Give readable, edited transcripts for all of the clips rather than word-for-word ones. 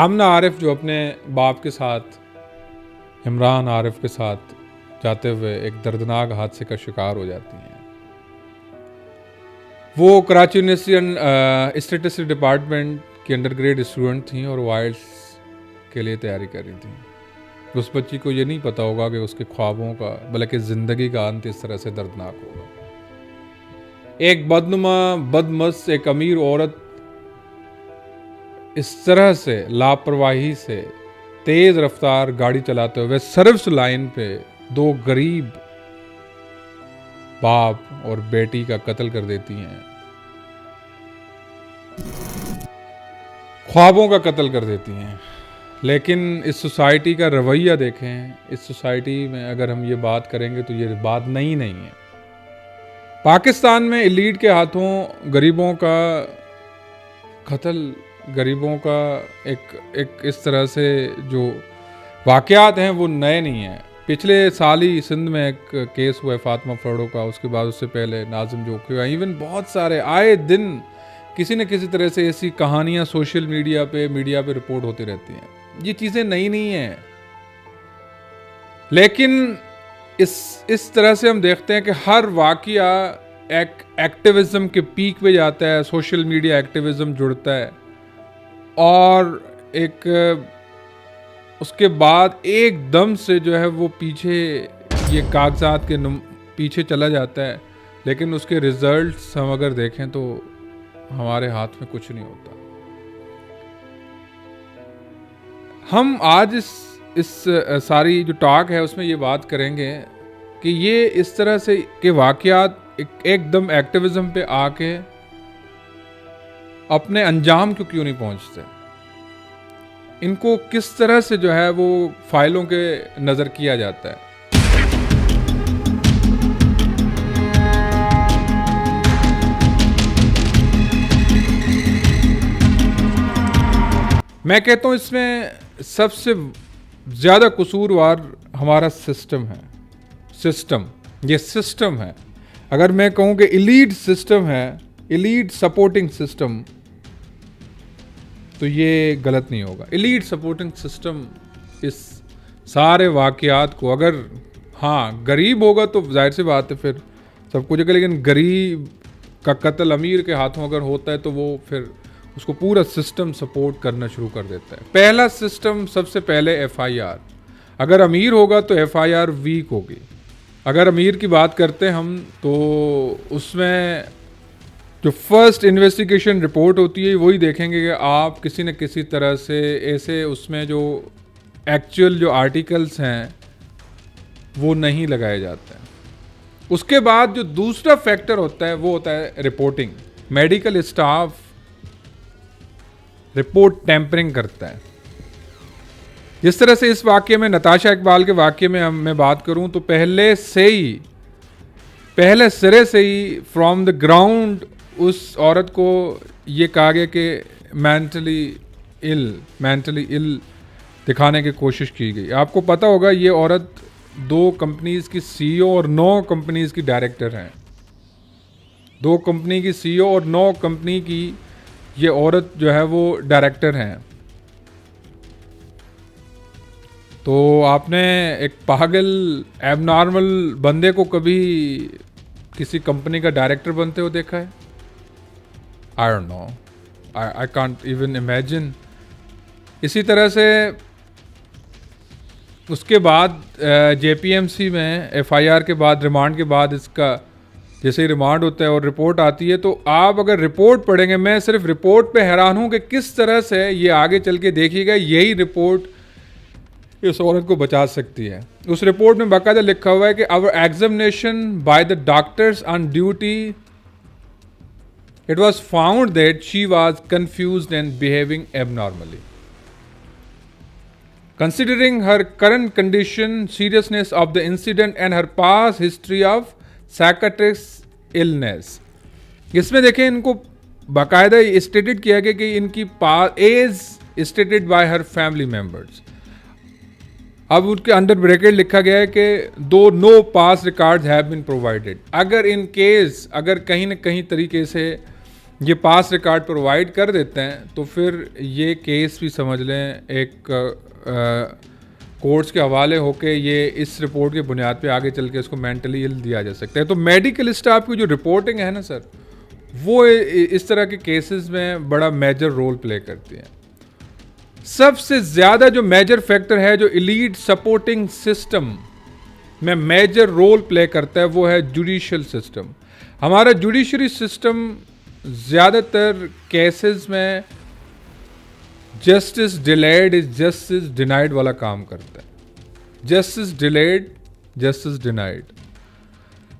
आमना आरिफ जो अपने बाप के साथ इमरान आरिफ के साथ जाते हुए एक दर्दनाक हादसे का शिकार हो जाती हैं। वो कराची यूनिवर्सिटी स्टैटिस्टिक्स डिपार्टमेंट की अंडरग्रेड स्टूडेंट थी और वाइल्ड्स के लिए तैयारी कर रही थी। उस बच्ची को ये नहीं पता होगा कि उसके ख्वाबों का बल्कि ज़िंदगी का अंत इस तरह से दर्दनाक होगा। एक बदनुमा बदमस्त एक अमीर औरत इस तरह से लापरवाही से तेज रफ्तार गाड़ी चलाते हुए सर्विस लाइन पे दो गरीब बाप और बेटी का कत्ल कर देती हैं, ख्वाबों का कत्ल कर देती हैं। लेकिन इस सोसाइटी का रवैया देखें, इस सोसाइटी में अगर हम ये बात करेंगे तो ये बात नहीं है। पाकिस्तान में एलीट के हाथों गरीबों का कत्ल, गरीबों का एक इस तरह से जो वाक़यात हैं वो नए नहीं हैं। पिछले साल ही सिंध में एक केस हुआ है फातिमा फरोडो का, उसके बाद उससे पहले नाजिम जोकी हुआ। इवन बहुत सारे आए दिन किसी न किसी तरह से ऐसी कहानियां सोशल मीडिया पे रिपोर्ट होती रहती हैं। ये चीज़ें नई नहीं हैं, लेकिन इस तरह से हम देखते हैं कि हर वाक़या एक एक्टिविज़म के पीक पे जाता है, सोशल मीडिया एक्टिविज़म जुड़ता है और एक उसके बाद एकदम से जो है वो पीछे ये कागजात के पीछे चला जाता है। लेकिन उसके रिजल्ट्स हम अगर देखें तो हमारे हाथ में कुछ नहीं होता। हम आज इस सारी जो टॉक है उसमें ये बात करेंगे कि ये इस तरह से के वाक़यात एकदम एक्टिविज़म पे आके अपने अंजाम क्यों नहीं पहुंचते, इनको किस तरह से जो है वो फाइलों के नज़र किया जाता है। मैं कहता हूँ इसमें सबसे ज़्यादा कसूरवार हमारा सिस्टम है। ये सिस्टम है। अगर मैं कहूँ कि एलीट सिस्टम है, एलीट सपोर्टिंग सिस्टम, तो ये गलत नहीं होगा। एलीट सपोर्टिंग सिस्टम इस सारे वाक़यात को, अगर हाँ गरीब होगा तो जाहिर सी बात है फिर सब कुछ है, लेकिन गरीब का कत्ल अमीर के हाथों अगर होता है तो वो फिर उसको पूरा सिस्टम सपोर्ट करना शुरू कर देता है। पहला सिस्टम सबसे पहले FIR। अगर अमीर होगा तो FIR वीक होगी। अगर अमीर की बात करते हैं हम तो उसमें जो फर्स्ट इन्वेस्टिगेशन रिपोर्ट होती है वही देखेंगे कि आप किसी न किसी तरह से ऐसे उसमें जो एक्चुअल जो आर्टिकल्स हैं वो नहीं लगाए जाते हैं। उसके बाद जो दूसरा फैक्टर होता है वो होता है reporting. Medical staff report tampering करता है। जिस तरह से इस वाक्य में नताशा इकबाल के वाक्य में मैं बात करूं तो पहले सिरे से ही फ्रॉम द ग्राउंड उस औरत को ये कहा गया कि मेंटली इल दिखाने की कोशिश की गई। आपको पता होगा ये औरत 2 कंपनीज की CEO और 9 कंपनीज की डायरेक्टर हैं। 2 कंपनी की CEO और 9 कंपनी की ये औरत जो है वो डायरेक्टर हैं। तो आपने एक पागल एबनॉर्मल बंदे को कभी किसी कंपनी का डायरेक्टर बनते हुए देखा है? I don't know, I can't even imagine. इसी तरह से उसके बाद JPMC में FIR के बाद रिमांड के बाद इसका जैसे ही रिमांड होता है और रिपोर्ट आती है तो आप अगर रिपोर्ट पढ़ेंगे, मैं सिर्फ रिपोर्ट पे हैरान हूँ कि किस तरह से ये आगे चल के देखिएगा यही रिपोर्ट इस औरत को बचा सकती है। उस रिपोर्ट में बाकायदा लिखा हुआ है कि our examination by the doctors on duty it was found that she was confused and behaving abnormally. Considering her current condition, seriousness of the incident and her past history of psychiatric illness, इसमें देखें इनको बाकायदा stated किया गया कि इनकी age stated by her family members. अब उनके अंडर ब्रैकेट लिखा गया है कि though no past records have been provided. अगर इन केस अगर कहीं न कहीं तरीके से ये पास रिकॉर्ड प्रोवाइड कर देते हैं तो फिर ये केस भी समझ लें एक कोर्ट्स के हवाले होके ये इस रिपोर्ट की बुनियाद पे आगे चल के इसको मेंटली इल दिया जा सकता है। तो मेडिकल स्टाफ की जो रिपोर्टिंग है ना सर, वो इस तरह के केसेस में बड़ा मेजर रोल प्ले करती है। सबसे ज़्यादा जो मेजर फैक्टर है जो एलीट सपोर्टिंग सिस्टम में मेजर रोल प्ले करता है वो है जुडिशियल सिस्टम। हमारा जुडिशरी सिस्टम ज़्यादातर केसेस में justice delayed is justice denied वाला काम करता है। Justice delayed, justice denied.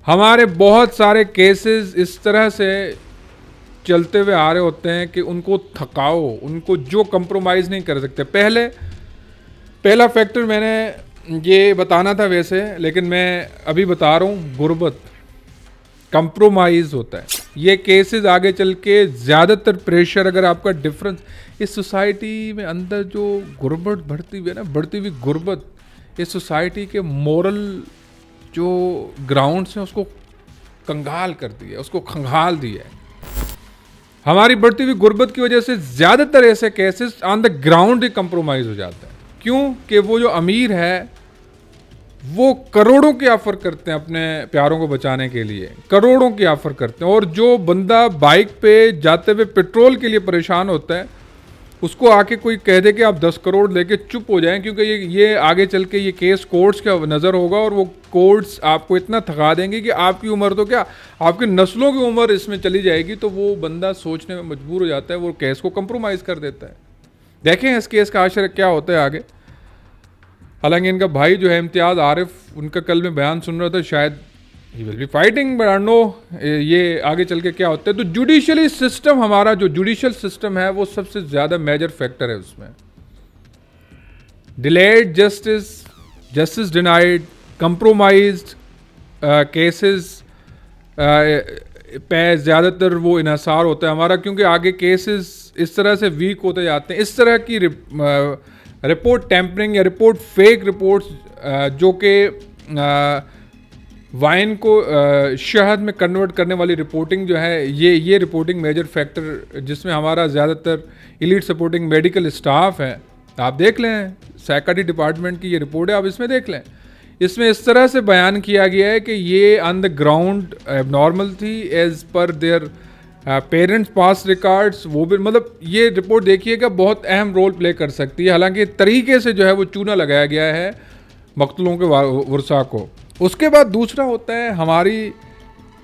हमारे बहुत सारे केसेस इस तरह से चलते हुए आ रहे होते हैं कि उनको थकाओ, उनको जो कंप्रोमाइज़ नहीं कर सकते। पहला फैक्टर मैंने ये बताना था वैसे, लेकिन मैं अभी बता रहा हूँ, गुर्बत, कंप्रोमाइज़ होता है। ये केसेस आगे चल के ज़्यादातर प्रेशर अगर आपका डिफरेंस इस सोसाइटी में अंदर जो गुर्बत बढ़ती हुई है ना, बढ़ती हुई गुर्बत इस सोसाइटी के मोरल जो ग्राउंड्स हैं उसको कंगाल कर दिया है, उसको खंगाल दिया है। हमारी बढ़ती हुई गुर्बत की वजह से ज़्यादातर ऐसे cases on the ground he compromise हो जाता है। क्यों कि वो जो अमीर है वो करोड़ों की ऑफ़र करते हैं अपने प्यारों को बचाने के लिए, करोड़ों की ऑफ़र करते हैं, और जो बंदा बाइक पे जाते हुए पेट्रोल के लिए परेशान होता है उसको आके कोई कह दे कि आप 10 करोड़ लेके चुप हो जाएं, क्योंकि ये आगे चल के ये केस कोर्ट्स का नज़र होगा और वो कोर्ट्स आपको इतना थका देंगे कि आपकी उम्र तो क्या, आपकी नस्लों की उम्र इसमें चली जाएगी। तो वो बंदा सोचने में मजबूर हो जाता है, वो केस को कंप्रोमाइज़ कर देता है। देखें इस केस का आशर क्या होता है आगे। हालांकि इनका भाई जो है इम्तियाज़ आरिफ, उनका कल मैं बयान सुन रहा था, शायद he will be fighting, but I know ये आगे चल के क्या होता है। तो जुडिशली सिस्टम, हमारा जो जुडिशियल सिस्टम है वो सबसे ज़्यादा मेजर फैक्टर है उसमें। Delayed justice, justice denied, compromised cases पे ज़्यादातर वो इन्हसार होता है हमारा, क्योंकि आगे केसेस इस तरह से वीक होते जाते हैं। इस तरह की रिपोर्ट टेम्परिंग या रिपोर्ट फेक रिपोर्ट्स जो कि वाइन को शहद में कन्वर्ट करने वाली रिपोर्टिंग जो है, ये रिपोर्टिंग मेजर फैक्टर जिसमें हमारा ज़्यादातर एलीट सपोर्टिंग मेडिकल स्टाफ है। आप देख लें साइकाट्री डिपार्टमेंट की ये रिपोर्ट है, आप इसमें देख लें। इसमें इस तरह से बयान किया गया है कि ये ऑन द ग्राउंड एबनॉर्मल थी as per their parents past records. वो भी मतलब ये रिपोर्ट देखिएगा बहुत अहम रोल प्ले कर सकती है। हालांकि तरीके से जो है वो चूना लगाया गया है मकतूलों के वर्सा को। उसके बाद दूसरा होता है हमारी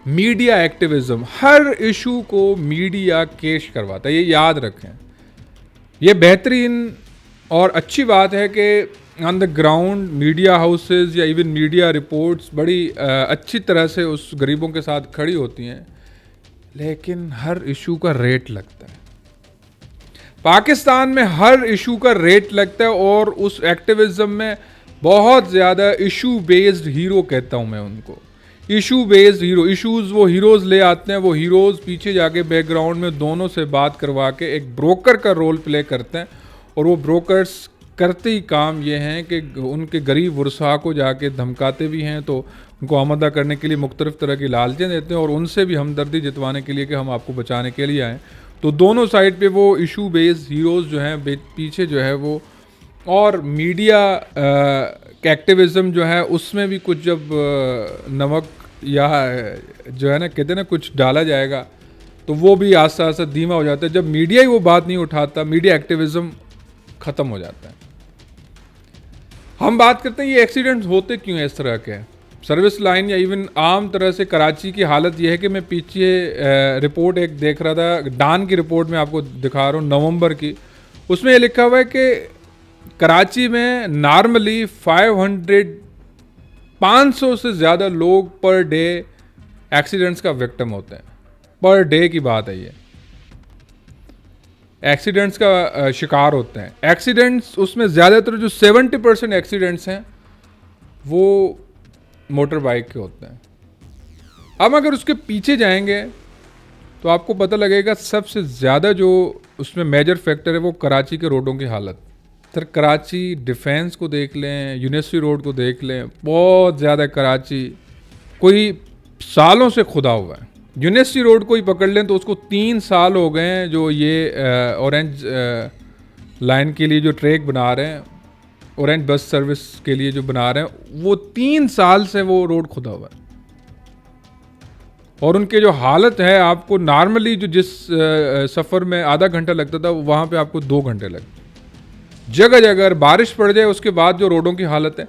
मीडिया एक्टिविज़म। हर इशू को मीडिया केश करवाता है, ये याद रखें। ये बेहतरीन और अच्छी बात है कि on the ground media houses या इवन मीडिया रिपोर्ट्स बड़ी अच्छी तरह से उस गरीबों के साथ खड़ी होती हैं, लेकिन हर इशू का रेट लगता है। पाकिस्तान में हर इशू का रेट लगता है और उस एक्टिविज़म में बहुत ज़्यादा इशू बेस्ड हीरो कहता हूँ मैं उनको, इशू बेस्ड हीरो। इशूज़ वो हीरोज़ ले आते हैं, वो हीरोज़ पीछे जाके बैकग्राउंड में दोनों से बात करवा के एक ब्रोकर का रोल प्ले करते हैं, और वो ब्रोकर्स करते ही काम ये हैं कि उनके गरीब वर्सा को जाके धमकाते भी हैं, तो उनको आमदा करने के लिए मुख्तलिफ तरह की लालचें देते हैं और उनसे भी हमदर्दी जितवाने के लिए कि हम आपको बचाने के लिए आएँ। तो दोनों साइड पे वो इशू बेस्ड हीरोज़ जो हैं पीछे जो है वो, और मीडिया एक्टिविज़म जो है उसमें भी कुछ जब नमक या जो है ना कहते हैं ना कुछ डाला जाएगा तो वो भी आस्ता आस्ता धीमा हो जाता है। जब मीडिया ही वो बात नहीं उठाता, मीडिया एक्टिविज़म ख़त्म हो जाता है। हम बात करते हैं ये एक्सीडेंट्स होते क्यों हैं इस तरह के। सर्विस लाइन या इवन आम तरह से कराची की हालत यह है कि मैं पीछे रिपोर्ट एक देख रहा था, डान की रिपोर्ट में आपको दिखा रहा हूँ नवंबर की। उसमें ये लिखा हुआ है कि कराची में नॉर्मली 500 से ज़्यादा लोग पर डे एक्सीडेंट्स का विक्टिम होते हैं। पर डे की बात है, ये एक्सीडेंट्स का शिकार होते हैं। एक्सीडेंट्स उसमें ज़्यादातर जो 70% एक्सीडेंट्स हैं वो मोटर बाइक के होते हैं। अब अगर उसके पीछे जाएंगे तो आपको पता लगेगा सबसे ज़्यादा जो उसमें मेजर फैक्टर है वो कराची के रोडों की हालत। सर कराची डिफेंस को देख लें, यूनिवर्सिटी रोड को देख लें, बहुत ज़्यादा कराची कोई सालों से खुदा हुआ है, यूनिवर्सिटी रोड को ही पकड़ लें तो उसको 3 साल हो गए हैं जो ये ऑरेंज लाइन के लिए जो ट्रैक बना रहे हैं, ऑरेंज बस सर्विस के लिए जो बना रहे हैं, वो 3 साल से वो रोड खुदा हुआ है। और उनके जो हालत है, आपको नॉर्मली जो जिस सफ़र में आधा घंटा लगता था वहाँ पे आपको 2 घंटे लगते। जगह जगह अगर बारिश पड़ जाए उसके बाद जो रोडों की हालत है,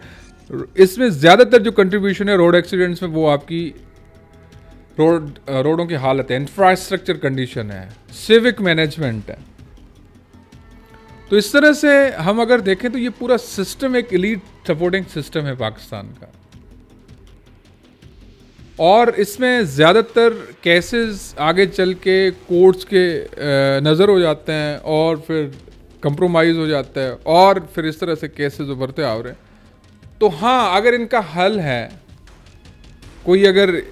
इसमें ज़्यादातर जो कंट्रीब्यूशन है रोड एक्सीडेंट्स में वो आपकी रोडों की हालत है, इंफ्रास्ट्रक्चर कंडीशन है, सिविक मैनेजमेंट है। तो इस तरह से हम अगर देखें तो ये पूरा सिस्टम एक एलीट सपोर्टिंग सिस्टम है पाकिस्तान का। और इसमें ज़्यादातर केसेस आगे चल के कोर्ट्स के नज़र हो जाते हैं और फिर कंप्रोमाइज़ हो जाता है और फिर इस तरह से केसेस उभरते आ रहे हैं। तो हाँ, अगर इनका हल है कोई, अगर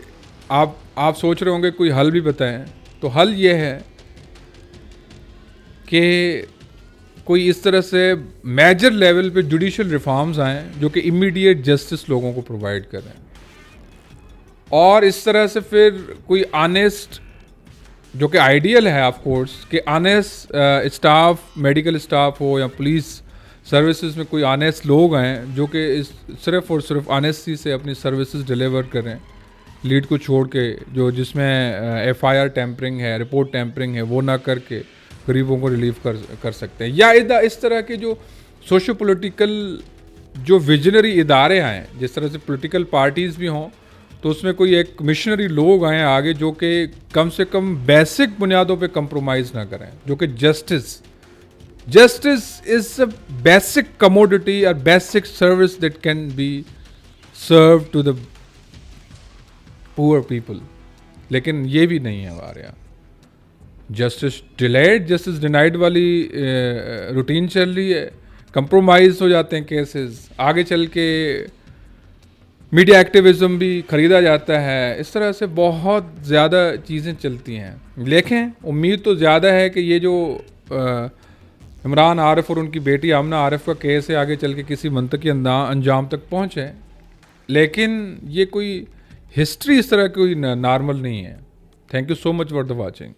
आप सोच रहे होंगे कोई हल भी बताएं, तो हल ये है कि कोई इस तरह से मेजर लेवल पे जुडिशल रिफॉर्म्स आएँ जो कि इमीडिएट जस्टिस लोगों को प्रोवाइड करें, और इस तरह से फिर कोई ऑनेस्ट, जो कि आइडियल है ऑफ कोर्स, कि ऑनेस्ट स्टाफ, मेडिकल स्टाफ हो या पुलिस सर्विसेज में कोई ऑनेस्ट लोग आएँ जो कि सिर्फ और सिर्फ ऑनेस्टी से अपनी सर्विसेज डिलीवर करें, लीड को छोड़ के, जो जिसमें FIR टेम्परिंग है, रिपोर्ट टेम्परिंग है, वो ना करके गरीबों को रिलीव कर सकते हैं। या इस तरह के जो सोशो पॉलिटिकल जो विजनरी इदारे आएँ, जिस तरह से पॉलिटिकल पार्टीज़ भी हों, तो उसमें कोई एक मिशनरी लोग आएँ आगे जो कि कम से कम बेसिक बुनियादों पे कंप्रोमाइज़ ना करें, जो कि justice is a basic commodity और basic service that can be serve to the poor people. लेकिन ये भी नहीं है हमारे यहाँ। जस्टिस डिलेड, जस्टिस डिनाइड वाली रूटीन चल रही है, कंप्रोमाइज़ हो जाते हैं केसेस, आगे चल के मीडिया एक्टिविज्म भी ख़रीदा जाता है। इस तरह से बहुत ज़्यादा चीज़ें चलती हैं। लेखें, उम्मीद तो ज़्यादा है कि ये जो इमरान आरिफ और उनकी बेटी आमना आरिफ का केस है आगे चल के किसी मंतकी अंजाम तक पहुँचे, लेकिन ये कोई हिस्ट्री इस तरह कोई नॉर्मल नहीं है। Thank you so much for the watching.